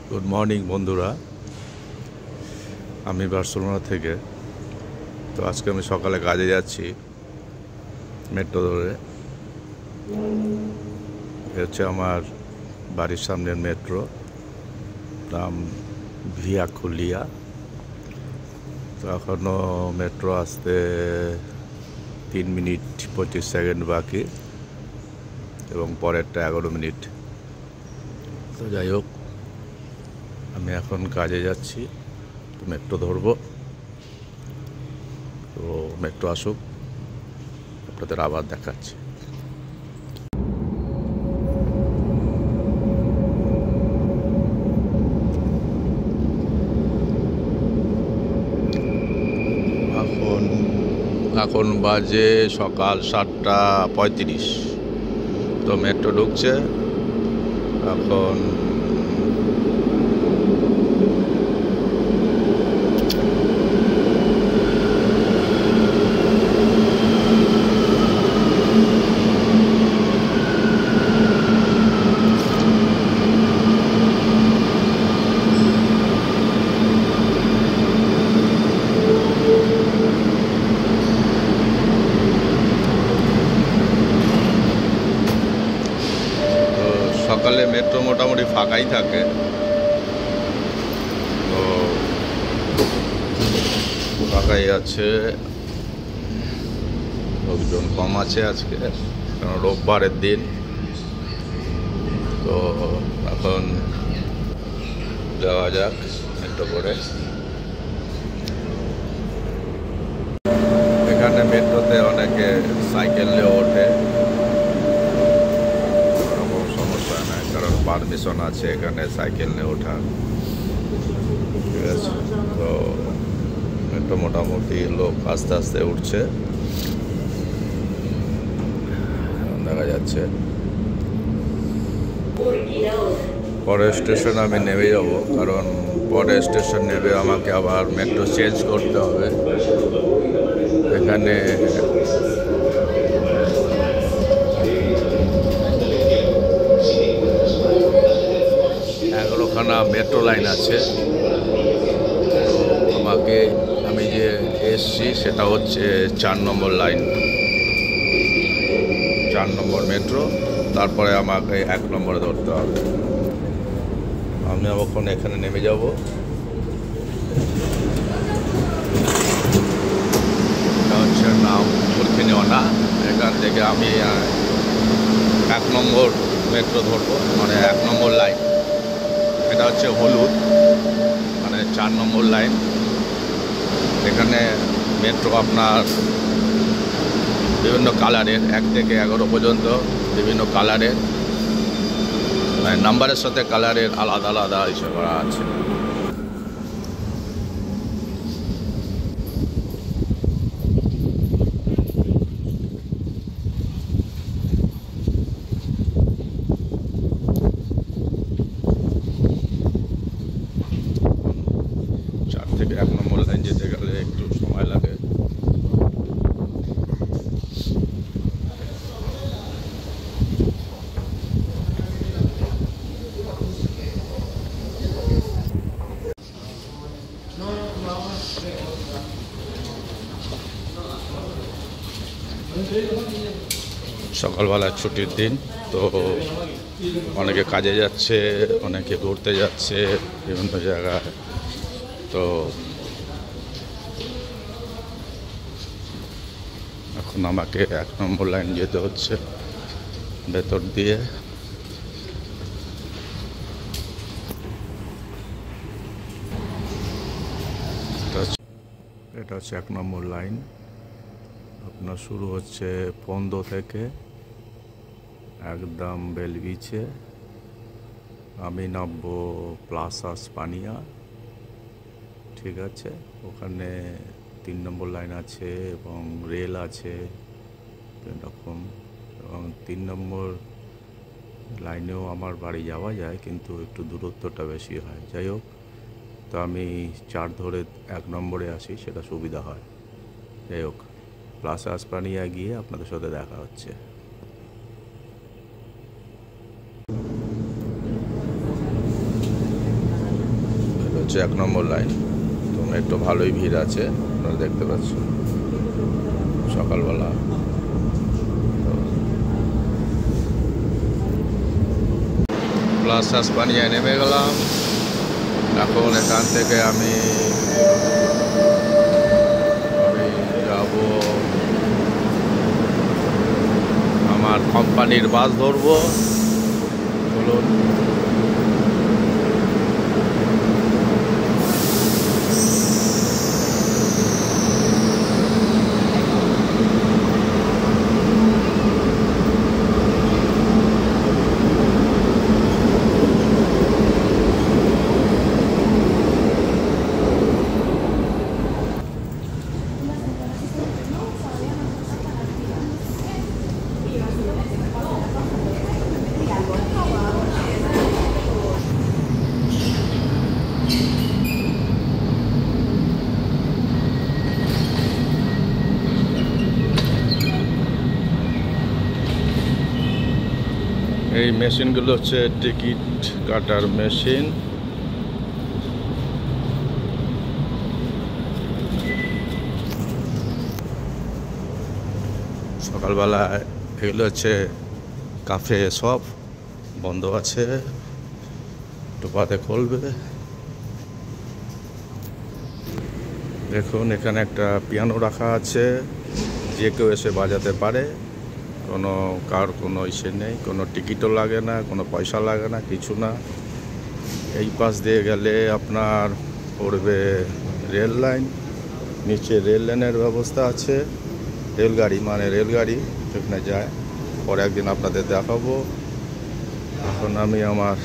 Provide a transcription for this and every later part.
Good morning বন্ধুরা, আমি Barcelona থেকে। তো আজকে আমি সকালে কাজে যাচ্ছি মেট্রো ধরে। এ হচ্ছে আমার বাড়ির সামনের মেট্রো, নাম ভিয়া খুলিয়া। তো এখনও মেট্রো আসতে 3 মিনিট 25 সেকেন্ড বাকি এবং পরেরটা 11 মিনিট। তো যাই হোক, আমি এখন কাজে যাচ্ছি, মেট্রো ধরবো। তো মেট্রো আসুক, আপনাদের আবার দেখাচ্ছি। এখন বাজে সকাল 7:35। তো মেট্রো ঢুকছে এখন। সকালে মেট্রো মোটামুটি ফাঁকাই থাকে, তো ফাঁকাই আছে, লোকজন কম আছে আজকে, কারণ রোববারের দিন। তো এখন যাওয়া যাক মেট্রো করে। এখানে মেট্রোতে অনেকে সাইকেল নিয়ে ওঠে, সমস্যা নাই, কারণ পারমিশন আছে এখানে সাইকেল নিয়ে ওঠার। ঠিক আছে, তো মেট্রো মোটামুটি লোক আস্তে আস্তে উঠছে, দেখা যাচ্ছে। পরের স্টেশন আমি নেমে যাব, কারণ পরের স্টেশন নেমে আমাকে আবার মেট্রো চেঞ্জ করতে হবে। এখানে এগারোখানা মেট্রো লাইন আছে। তো আমি যে এসছি সেটা হচ্ছে 4 নম্বর লাইন, 4 নম্বর মেট্রো। তারপরে আমাকে 1 নম্বরে ধরতে হবে। আমি এখন এখানে নেমে যাব। এটা হচ্ছে নাম না, এখান থেকে আমি 1 নম্বর মেট্রো ধরবো, মানে 1 নম্বর লাইন। এটা হচ্ছে হলুদ, মানে 4 নম্বর লাইন। এখানে মেট্রো আপনার বিভিন্ন কালারের, 1 থেকে 11 পর্যন্ত বিভিন্ন কালারের, মানে নাম্বারের সাথে কালারের আলাদা আলাদা ইস্যু করা আছে। থেকে 1 নম্বর লাইন যেতে গেলে একটু সময় লাগে। সকালবেলা ছুটির দিন, তো অনেকে কাজে যাচ্ছে, অনেকে ঘুরতে যাচ্ছে বিভিন্ন জায়গায়। তো এখন আমাকে 1 নম্বর লাইন যেতে হচ্ছে ভেতর দিয়ে। এটা হচ্ছে 1 নম্বর লাইন। আপনার শুরু হচ্ছে পন্দো থেকে একদম বেলভিচে। আমি নামবো প্লাজা স্পানিয়া। ঠিক আছে, ওখানে 3 নম্বর লাইন আছে এবং রেল আছে এরকম। এবং 3 নম্বর লাইনেও আমার বাড়ি যাওয়া যায়, কিন্তু একটু দূরত্বটা বেশি হয়। যাই হোক, তো আমি 4 ধরে 1 নম্বরে আসি, সেটা সুবিধা হয়। যাই হোক, প্লাজা স্পানিয়া গিয়ে আপনাদের সাথে দেখা হচ্ছে। হচ্ছে 1 নম্বর লাইন। তো মেট্রো ভালোই ভিড় আছে, আপনারা দেখতে পাচ্ছেন সকালবেলা। প্লাজা স্পানিয়ায় নেমে গেলাম। এখন এখান থেকে আমি যাব আমার কোম্পানির বাস ধরবো। চলুন। এই মেশিনগুলো হচ্ছে টিকিট কাটার মেশিন। সকালবেলায় এগুলো হচ্ছে কাফে, সব বন্ধ আছে, একটু বাদে খুলবে। দেখুন এখানে একটা পিয়ানো রাখা আছে, যে কেউ এসে বাজাতে পারে, কোনো ইসে নেই, কোনো টিকিটও লাগে না, কোনো পয়সা লাগে না, কিছু না। এই পাশ দিয়ে গেলে আপনার পড়বে রেল লাইন, নিচে রেল লাইনের ব্যবস্থা আছে, রেলগাড়ি সেখানে যায়। পরে একদিন আপনাদের দেখাবো। এখন আমি আমার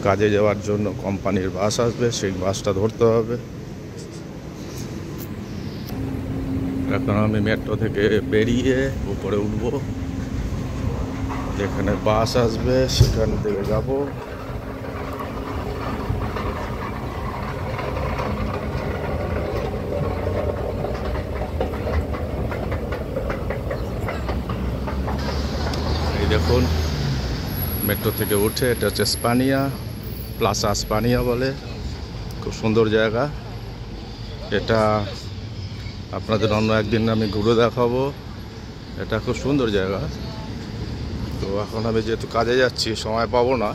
কাজে যাওয়ার জন্য কোম্পানির বাস আসবে, সেই বাসটা ধরতে হবে। এখন আমি মেট্রো থেকে বেরিয়ে উপরে উঠব, যেখানে বাস আসবে সেখান থেকে যাব। এই দেখুন মেট্রো থেকে উঠে, এটা হচ্ছে স্পানিয়া, প্লাজা স্পানিয়া বলে, খুব সুন্দর জায়গা। এটা আপনাদের অন্য একদিন আমি ঘুরে দেখাবো। এটা খুব সুন্দর জায়গা। তো এখন আমি যেহেতু কাজে যাচ্ছি, সময় পাবো না,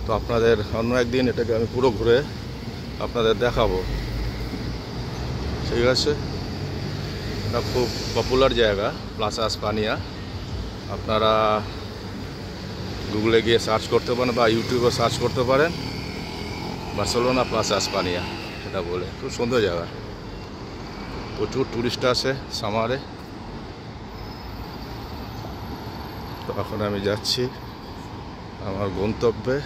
তো আপনাদের অন্য একদিন এটাকে আমি পুরো ঘুরে আপনাদের দেখাবো, ঠিক আছে? এটা খুব পপুলার জায়গা প্লাজা স্পানিয়া। আপনারা গুগলে গিয়ে সার্চ করতে পারেন বা ইউটিউবে সার্চ করতে পারেন, বার্সেলোনা প্লাজা স্পানিয়া এটা বলে। খুব সুন্দর জায়গা, প্রচুর টুরিস্ট আসে সামারে। তো এখন আমি যাচ্ছি আমার গন্তব্যে।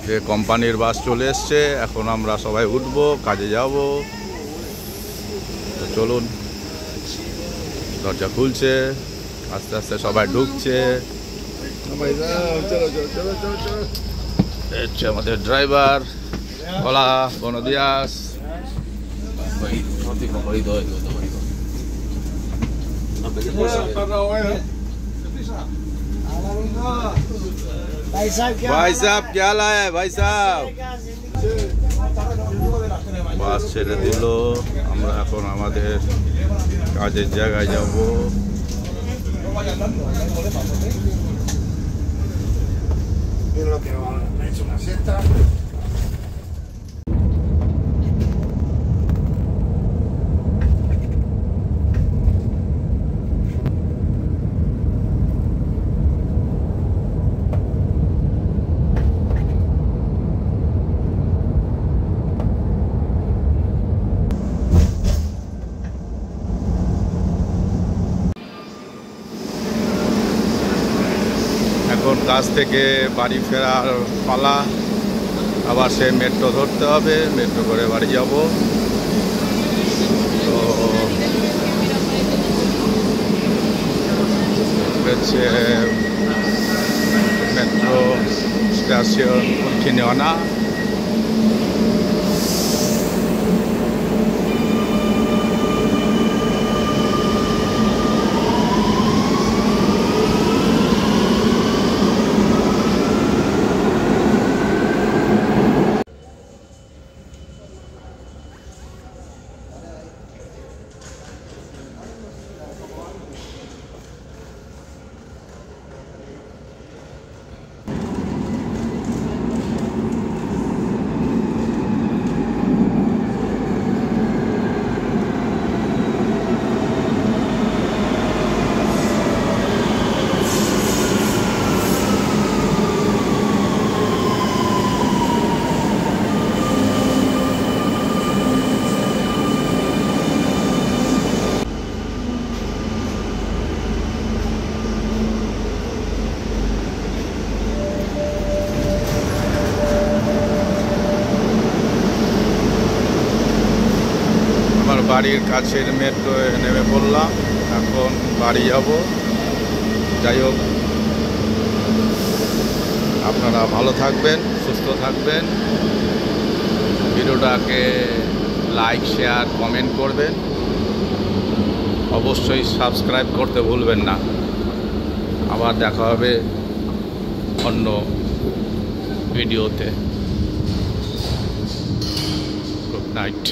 যে কোম্পানির বাস চলে এসছে, এখন আমরা সবাই উঠবো, কাজে যাব। তো চলুন, দরজা খুলছে, আস্তে আস্তে সবাই ঢুকছে। হচ্ছে আমাদের ড্রাইভার। হোলা, buenos días. भाई साहब क्या लाया है भाई साहब? বাস ছেড়ে দিল, আমরা এখন আমাদের কাজের জায়গায় যাব। এখন কাজ থেকে বাড়ি ফেরার পালা। আবার সে মেট্রো ধরতে হবে, মেট্রো করে বাড়ি যাব। তো হচ্ছে মেট্রো Station Urkiniona. বাড়ির কাছের মেট্রোয় নেমে পড়লাম, এখন বাড়ি যাব। যাই হোক, আপনারা ভালো থাকবেন, সুস্থ থাকবেন, ভিডিওটাকে লাইক শেয়ার কমেন্ট করবেন, অবশ্যই সাবস্ক্রাইব করতে ভুলবেন না। আবার দেখা হবে অন্য ভিডিওতে। Good night.